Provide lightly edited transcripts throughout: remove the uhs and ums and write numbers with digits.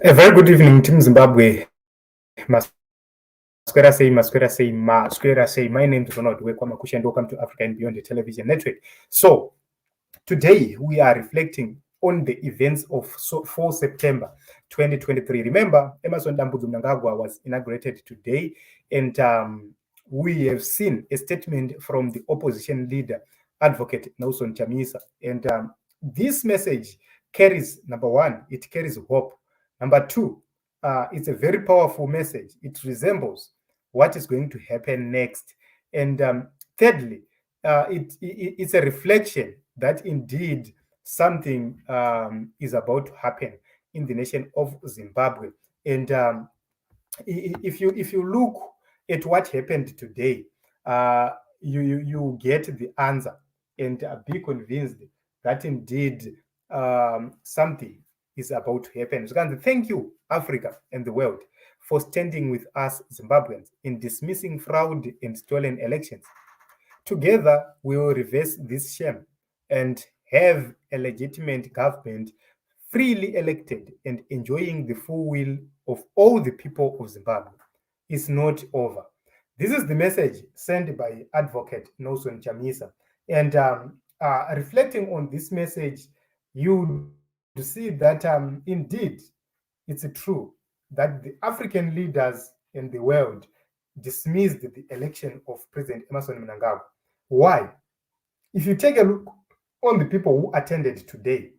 A very good evening, Team Zimbabwe. Masquera say. My name is Ronald Wekwamakusha and welcome to Africa and Beyond the Television Network. So, today we are reflecting on the events of 4 September 2023. Remember, Emerson Mnangagwas was inaugurated today, and we have seen a statement from the opposition leader, Advocate Nelson Chamisa. And this message carries, number one, it carries hope. Number two, it's a very powerful message. It resembles what is going to happen next. And thirdly, it's a reflection that indeed something is about to happen in the nation of Zimbabwe. And if you look at what happened today, you get the answer and be convinced that indeed something is about to happen. So, thank you, Africa and the world, for standing with us Zimbabweans in dismissing fraud and stolen elections. Together, we will reverse this shame and have a legitimate government freely elected and enjoying the full will of all the people of Zimbabwe. It's not over. This is the message sent by Advocate Nelson Chamisa. And reflecting on this message, you see that indeed it's true that the African leaders in the world dismissed the election of President Emerson Mnangagwa. Why? If you take a look on the people who attended today,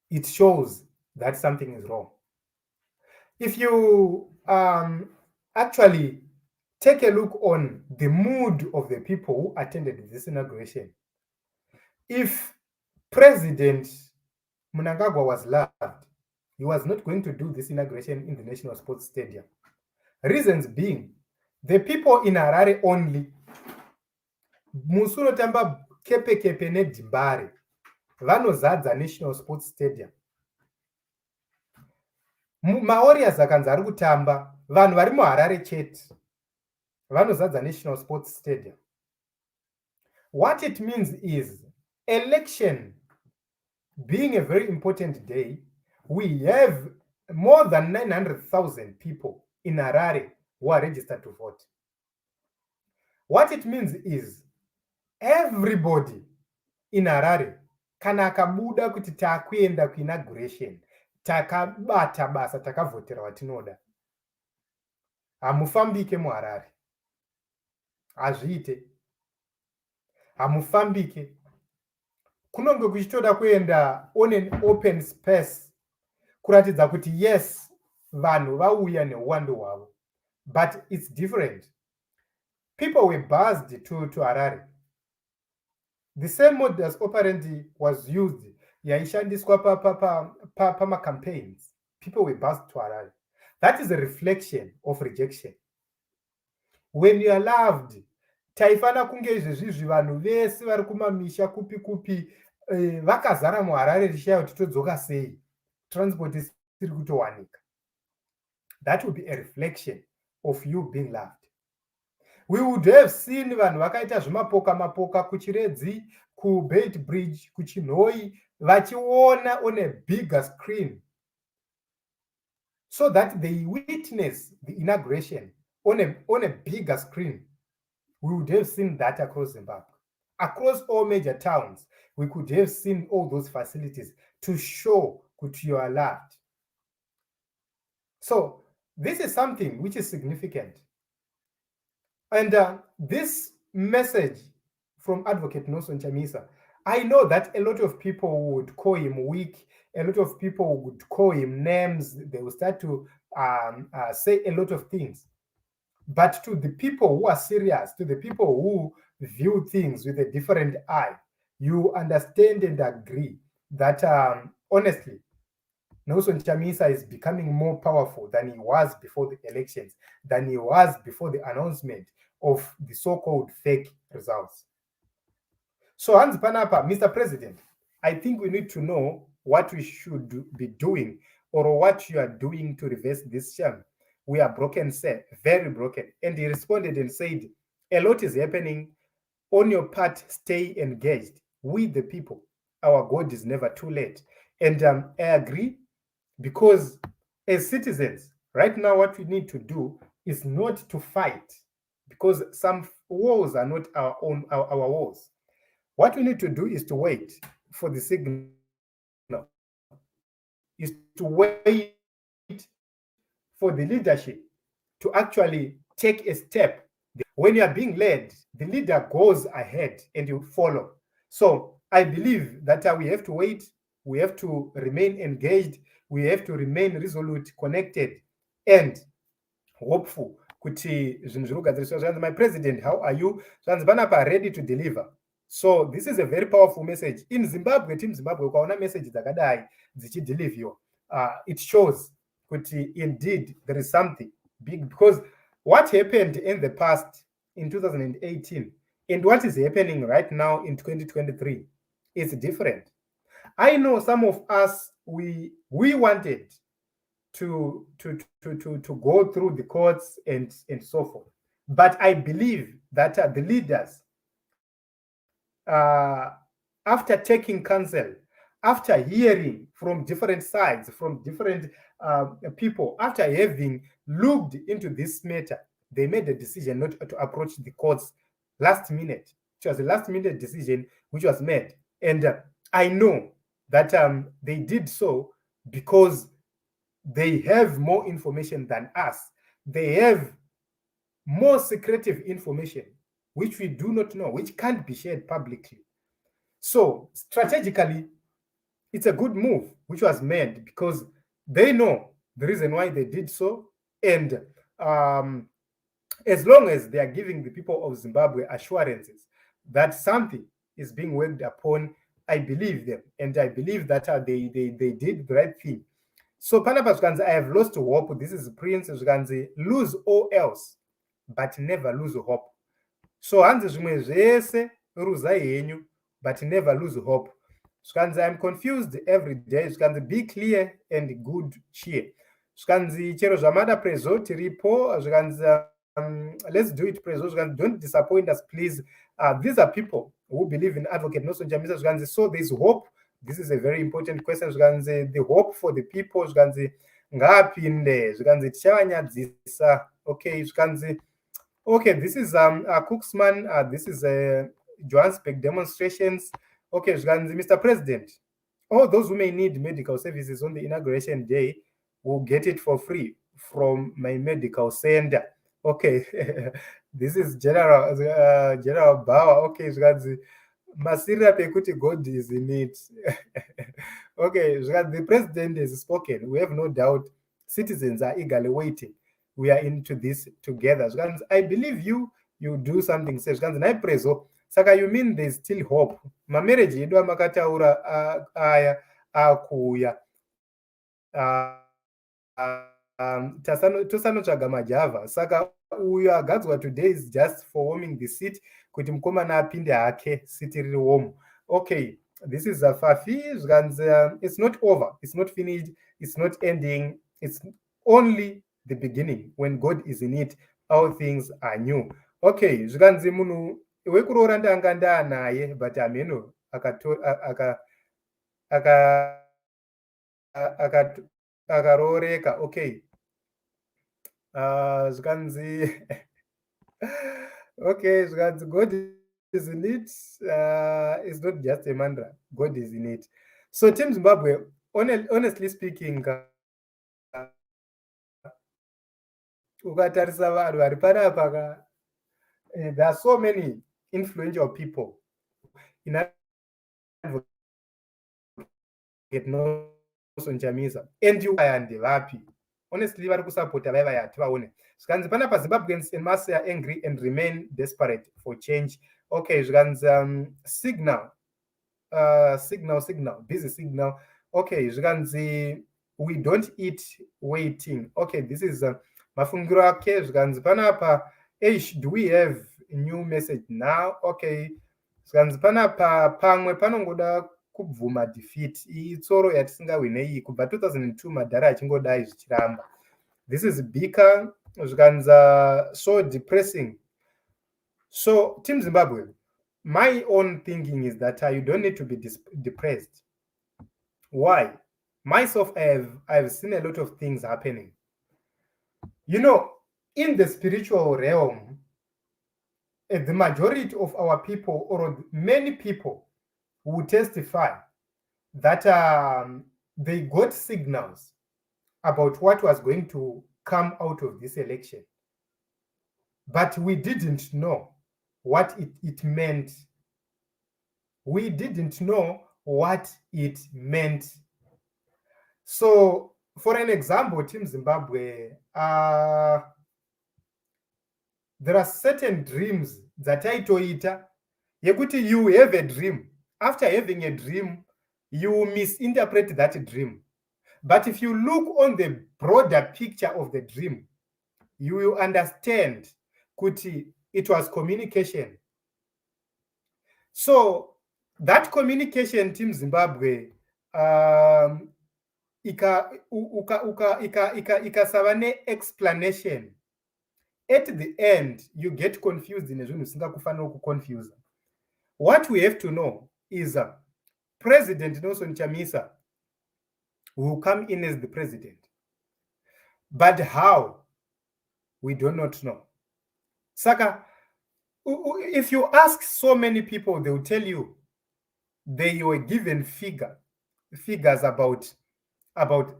it shows that something is wrong. If you actually take a look on the mood of the people who attended this inauguration, if President Mnangagwa was loved, he was not going to do this inauguration in the National Sports Stadium. Reasons being, the people in Harare only, musunotamba kepe nedhimbare, vanozadza National Sports Stadium. Mawarriors akanzi ari kutamba, vanhu vari muHarare chete vanozadza National Sports Stadium. What it means is, election being a very important day, we have more than 900,000 people in Harare who are registered to vote. What it means is, everybody in Harare kana akabuda kuti takuenda kuinauguration, takabata basa, takavhotera watinoda, hamufambike muHarare, hazviite, hamufambike. Kunonge kuchitoda kuenda on an open space kuratidza kuti yes, vanhu vauya neuwando hwavo, but it's different. People were buzzed to Harare. The same modus operandi was used yaishandiswa pama-campaigns. People were buzzed to Harare. That is a reflection of rejection. When you are loved, taifana kunge izvezvizvi vanhu vese vari kumamisha kupi kupi vakazara muHarare richishaya kuti todzoka sei, transport isiri kutowanika. That would be a reflection of you being loved. We would have seen vanhu vakaita zvimapoka kuchiredzi, kuBeit Bridge, kuchinhoi, vachiona on a bigger screen, so that they witness the inauguration on a bigger screen. We would have seen that across Zimbabwe. Across all major towns, we could have seen all those facilities to show that you are loved. So this is something which is significant. And this message from Advocate Nelson Chamisa, I know that a lot of people would call him weak, a lot of people would call him names, they will start to say a lot of things. But to the people who are serious, to the people who view things with a different eye, you understand and agree that honestly, Nelson Chamisa is becoming more powerful than he was before the elections, than he was before the announcement of the so-called fake results. So, Hans Panapa, Mr. President, I think we need to know what we should be doing or what you are doing to reverse this shame. We are broken, sir, very broken. And he responded and said, a lot is happening. On your part, stay engaged with the people. Our God is never too late. And I agree. because as citizens, right now, what we need to do is not to fight, because some wars are not our own, our wars. What we need to do is to wait for the signal, is to wait for the leadership to actually take a step. When you are being led, the leader goes ahead and you follow. So I believe that we have to wait, we have to remain engaged, we have to remain resolute, connected, and hopeful kuti zvinhu zviri kugadziriswa zvanzi my president, how are you, zvanzi panapa ready to deliver. So this is a very powerful message in Zimbabwe. Team Zimbabwe, ukaona message dzakadai dzichideliverwa, it shows kuti indeed there is something big, because what happened in the past in 2018 and what is happening right now in 2023 is different. I know some of us, we wanted to go through the courts and so forth. But I believe that the leaders, after taking counsel, after hearing from different sides, from different people, after having looked into this matter, they made a decision not to approach the courts last minute. It was a last minute decision which was made. And I know that they did so because they have more information than us. They have more secretive information which we do not know, which can't be shared publicly. So strategically, it's a good move which was made because they know the reason why they did so. And as long as they are giving the people of Zimbabwe assurances that something is being worked upon, I believe them. And I believe that they did the right thing. So panapa zvikanzi I have lost hope, this is Prince, zvikanzi lose all else but never lose hope. So hanzi zvimwe zvese ruzai henyu but never lose hope. Zvikanzi I'm confused every day, zvikanzi be clear and good cheer. Zvikanzi chero zvamada prezo tiripo, zvikanzi let's do it prezo, zvikanzi don't disappoint us please. These are people who believe in Advocate Nelson Chamisa, zvikanzi so there's hope. This is a very important question. Zvikanzi the hope for the people, zvikanzi ngaapinde, zvikanzi tichavanyadzisa. Okay, zvikanzi okay, this is Cooksman, this is Johannesburg demonstrations. Okay, zvikanzi Mr. President, all those who may need medical services on the inauguration day will get it for free from my medical center. Okay, this is General Bauer. Okay, zvikanzi masirira pekuti God is in it. Okay, the president has spoken. We have no doubt citizens are eagerly waiting. We are into this together. I believe you do something. Prezo, saka you mean there's still hope. Mamarriage yedu amakataura aya akuya. Tosanotsvaga majava. Saka uyo agadzwa today is just for warming the seat kuti mukomana apinde hake siti riri warm. Okay, this is a Fafi. It's not over, it's not finished, it's not ending, it's only the beginning. When God is in it, all things are new. Okay, zvikanzi munhu wekuroora ndanga ndaanaye but ameno akarooreka. Okay, zvikanzi okay, zvikanzi God is in it. It's not just a mantra, God is in it. So Team Zimbabwe, honestly speaking, ukatarisa vanhu vari panapa, there are so many influential people in Advocate Nelson Chamisa, and you are vapi. Honestly, vari kusapota vaya tivaone. Zvikanzi panapa Zimbabweans in mass are angry and remain desperate for change. Okay, zvikanzi signal, busy signal. Okay, zvikanzi we don't eat waiting. Okay, this is mafungiro ake. Zvikanzi panapa, do we have a new message now? Okay, zvikanzi panapa pamwe panongoda kubvuma defeat itsoro yatisingawinei kubva 2002 madhara achingodai zvichiramba. This is bika, zvikanzi so depressing. So Team Zimbabwe, my own thinking is that you don't need to be depressed. Why? myself, I've seen a lot of things happening. You know, in the spiritual realm, the majority of our people, or many people, will testify that they got signals about what was going to come out of this election, but we didn't know what it meant. We didn't know what it meant. So, for an example, Team Zimbabwe, there are certain dreams that taitoita yekuti you have a dream. After having a dream, you misinterpret that dream. But if you look on the broader picture of the dream, you will understand kuti it was communication. So that communication, Team Zimbabwe, ikasava ne-explanation. At the end, you get confused nezvinhu zvisingakufanira kuconfuse. What we have to know is President Nelson Chamisa will come in as the president. But how? We do not know. Saka, if you ask so many people, they will tell you they were given figures about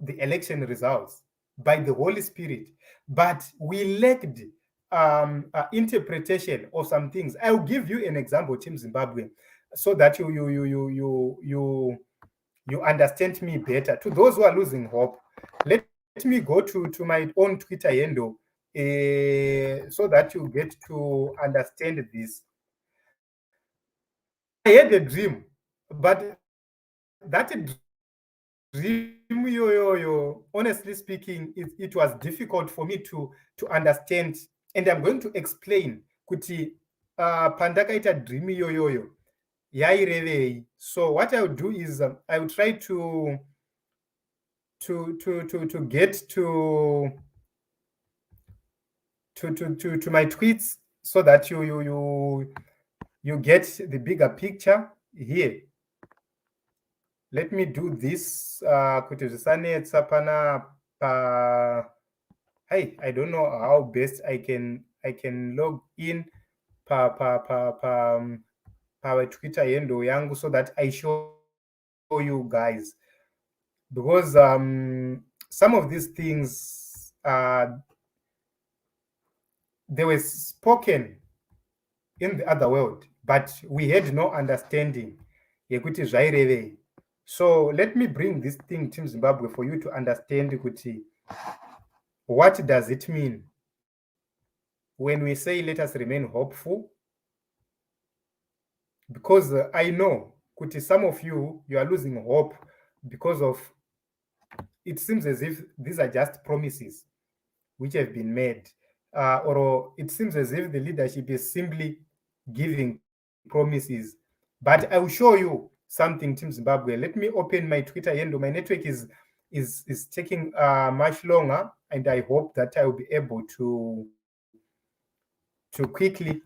the election results by the Holy Spirit, but we lacked interpretation of some things. I'll give you an example, Team Zimbabwe, so that you understand me better. To those who are losing hope, let me go to my own Twitter handle so that you get to understand this. I had a dream, but that dream, honestly speaking, it was difficult for me to understand, and I'm going to explain kuti pandakaita dream iyoyoyo yairevei. So what I will do is I will try to get to my tweets so that you get the bigger picture here. Let me do this kuti zvisanetsa pana hey, I don't know how best I can log in pa Twitter handle yangu so that I show you guys, because some of these things they were spoken in the other world, but we had no understanding yekuti zvairevei. So let me bring this thing, Team Zimbabwe, for you to understand kuti what does it mean when we say let us remain hopeful. Because I know kuti some of you are losing hope because of it seems as if these are just promises which have been made, or it seems as if the leadership is simply giving promises. But I will show you something, Team Zimbabwe. Let me open my Twitter handle. My network is taking much longer, and I hope that I will be able to quickly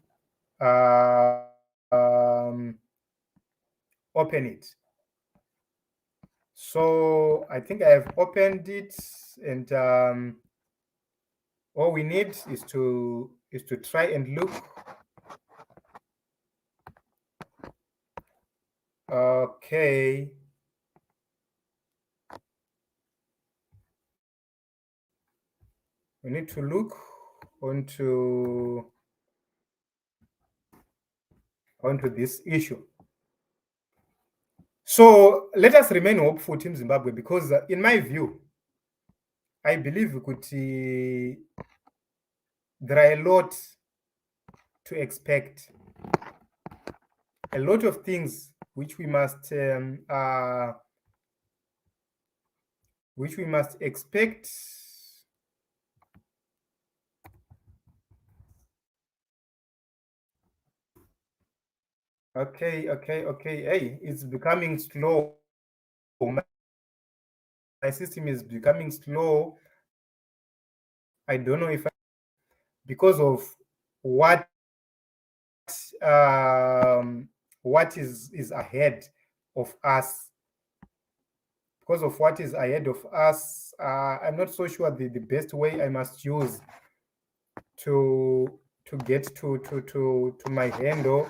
open it. So I think I have opened it, and all we need is to try and look. Okay. We need to look onto this issue. So let us remain hopeful, Team Zimbabwe, because in my view, I believe there are a lot to expect, a lot of things which we must expect. Okay. Hey, it's becoming slow. My system is becoming slow. I don't know if because of what is ahead of us. because of what is ahead of us. I'm not so sure the best way I must use to get to my handle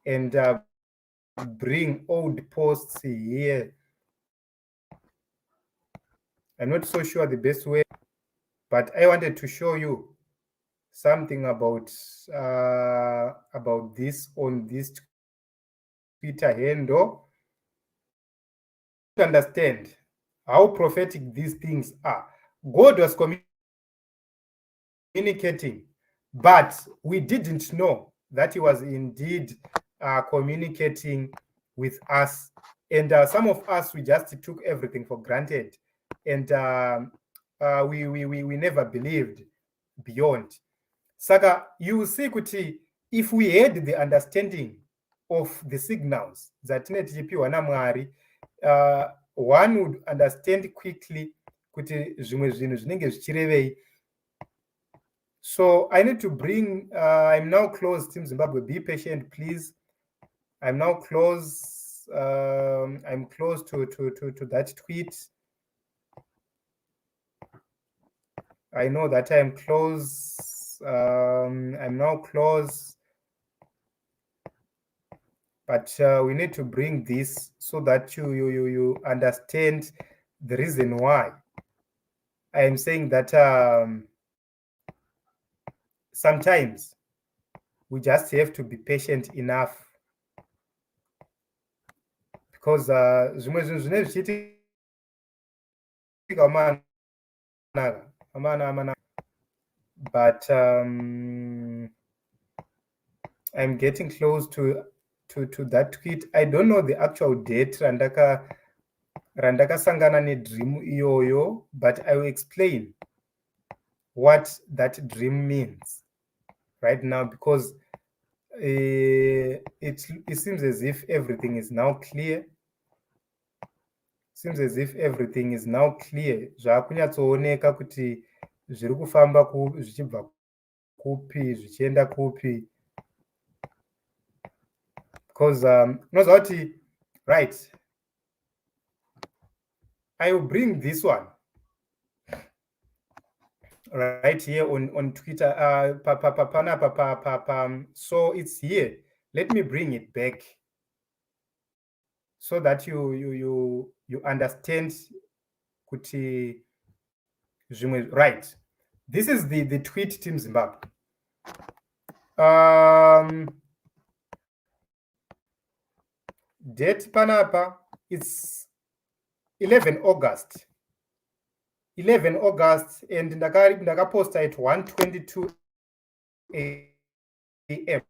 and bring old posts here. I'm not so sure the best way, but I wanted to show you something about this on this Twitter handle. To understand how prophetic these things are. God was communicating, but we didn't know that he was indeed communicating with us. And some of us, we just took everything for granted, and we never believed beyond. Saka, you see kuti if we had the understanding of the signals that tichipiwa naMwari, one would understand quickly kuti zvimwe zvinhu zvinenge zvichirevei. So I need to bring, I'm now close, Team Zimbabwe, be patient, please. I'm now close, I'm close to that tweet. I know that I'm close, I'm now close. But we need to bring this so that you understand the reason why I am saying that sometimes we just have to be patient enough, because zvimwe zvinhu zvinenge zvichiitika but I'm getting close to that tweet. I don't know the actual date randakasangana nedream iyoyo, but I will explain what that dream means right now, because it seems as if everything is now clear. Seems as if everything is now clear. Zvakunyatsooneka kuti zviri kufamba zvichibva kupi zvichienda kupi, because unozwa kuti right, I will bring this one right here on Twitter. So it's here. Let me bring it back so that you understand kuti zvimwe. Right, this is the tweet, Team Zimbabwe. Date panapa, it's 11 August, and ndakaposta at 1:22 a.m.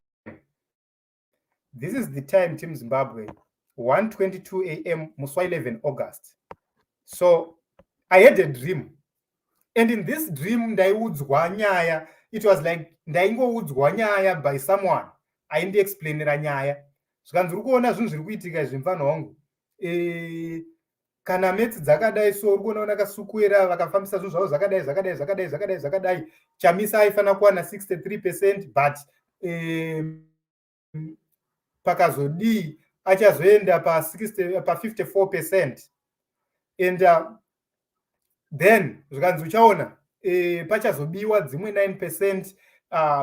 This is the time, Team Zimbabwe, 1:22 a.m. muswa 11 August. So I had a dream, and in this dream ndaiudzwa nyaya. It was like ndaingoudzwa nyaya by someone aindiexplainira nyaya. Zvikanzi uri kuona zvinhu zviri kuitika izvi mufana wangu, kana metsi dzakadai, so uri kuona vakasukuira vakafambisa zvinhu zvavo zvakadai. Chamisa aifanira kuwana 63%, but pakazodii achazoenda pa 54%, and then zvikanzi uchaona pachazobiwa dzimwe 9%,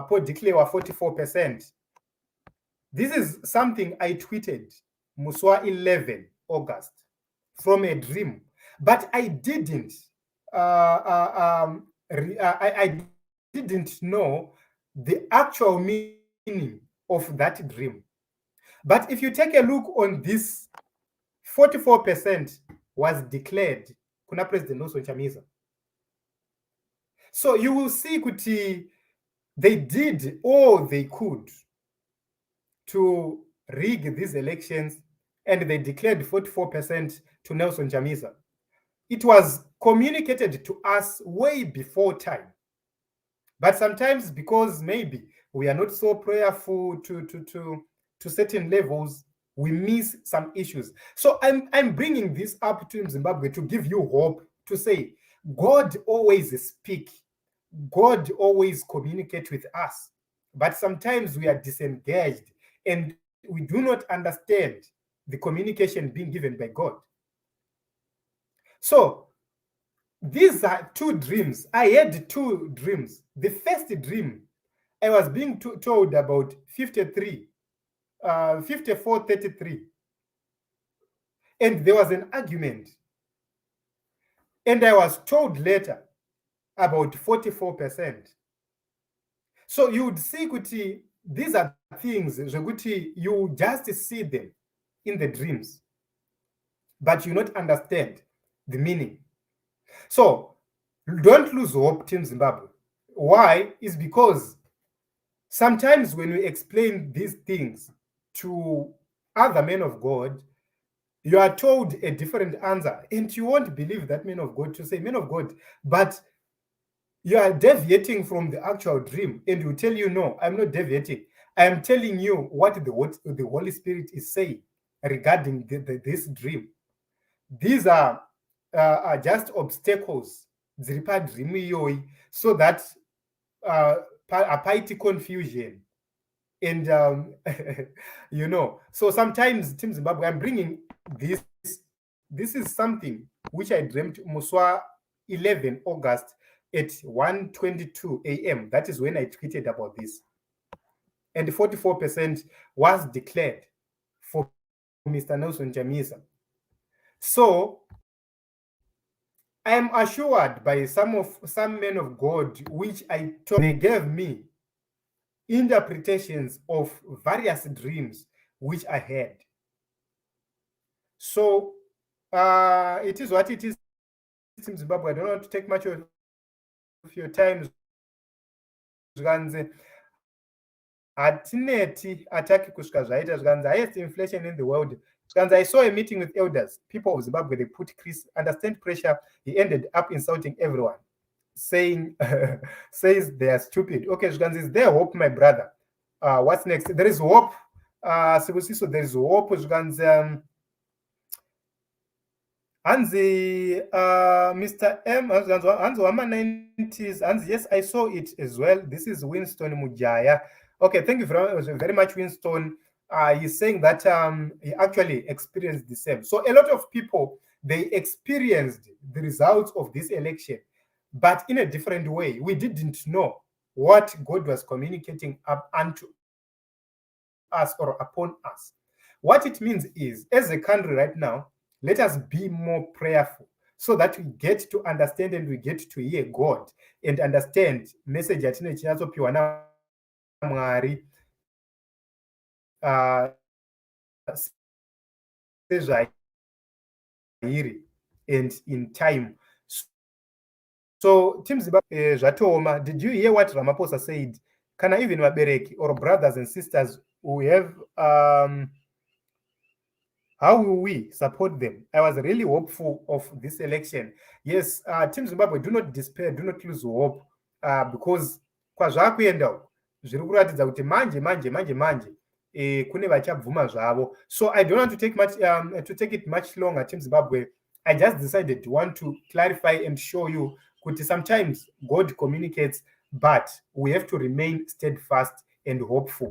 podeclarewa 44%. This is something I tweeted muswa 11 August from a dream, but I didn't I didn't know the actual meaning of that dream. But if you take a look on this, 44% was declared kuna President Nelson Chamisa. So you will see kuti they did all they could to rig these elections, and they declared 44% to Nelson Chamisa. It was communicated to us way before time. But sometimes, because maybe we are not so prayerful to certain levels, we miss some issues. So I'm bringing this up to Zimbabwe to give you hope, to say God always speaks. God always communicates with us. But sometimes we are disengaged and we do not understand the communication being given by God. So these are two dreams. I had two dreams. The first dream, I was being told about 53, 54:33, and there was an argument. And I was told later about 44%. So you would see, Kuti, these are things, Kuti, you just see them in the dreams, but you not understand the meaning. So don't lose hope, Team Zimbabwe. Why? Is because sometimes when we explain these things to other men of God, you are told a different answer, and you won't believe that man of God to say, man of God, but you are deviating from the actual dream, and we tell you, no, I'm not deviating. I am telling you what the Holy Spirit is saying regarding this dream. These are just obstacles, so that apaiti confusion. And so sometimes Team Zimbabwe, I'm bringing this. This is something which I dreamt Muswa 11 August at 1:22 a.m. That is when I tweeted about this. And 44% was declared for Mr. Nelson Chamisa. So I am assured by some men of God, which I told, they gave me interpretations of various dreams which I had. So it is what it is, Zimbabwe. I don't want to take much of your time. Hatineti ataki kusvika zvaita zvikanzi highest inflation in the world. Zvikanzi I saw a meeting with elders, people of Zimbabwe. They put Chris understand pressure. He ended up insulting everyone, saying says they are stupid. Okay, zvikanzi, is there hope, my brother? What's next? There is hope. So there is hope. Zvikanzi Hanzi, Mr. M, Hanzi Wama 90s. Hanzi, yes, I saw it as well. This is Winston Mujaya. Okay, thank you very much, Winston. He's saying that he actually experienced the same. So a lot of people, they experienced the results of this election, but in a different way. We didn't know what God was communicating up unto us or upon us. What it means is, as a country right now, let us be more prayerful so that we get to understand and we get to hear God and understand message yatinochinatsopiwa naMwari and in time. So Team Zimbabwe zvatoma. Did you hear what Ramaphosa said? Kana even vabereki or brothers and sisters who have how will we support them? I was really hopeful of this election. Yes, Team Zimbabwe, do not despair, do not lose hope, because kwazvakuenda zviri kuratidza kuti manje kune vachabvuma zvavo. So I don't want to take it much longer, Team Zimbabwe. I just decided to want to clarify and show you that sometimes God communicates, but we have to remain steadfast and hopeful.